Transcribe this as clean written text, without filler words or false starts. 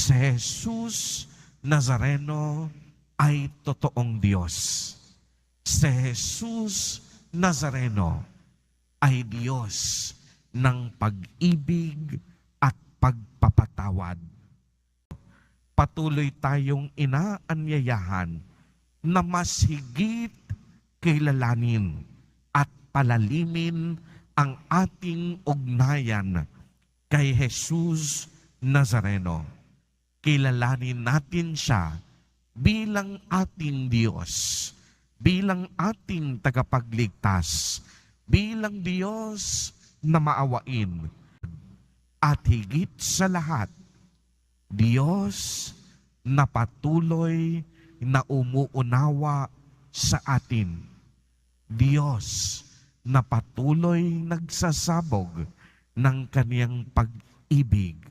Si Jesus Nazareno ay totoong Diyos. Si Jesus Nazareno ay Diyos ng pag-ibig at pagpapatawad. Patuloy tayong inaanyayahan na mas higit kilalanin at palalimin ang ating ugnayan kay Jesus Nazareno. Kilalanin natin siya bilang ating Diyos, bilang ating tagapagligtas, bilang Diyos na maawain, at higit sa lahat, Diyos na patuloy na umuunawa sa atin. Diyos na patuloy nagsasabog ng kaniyang pag-ibig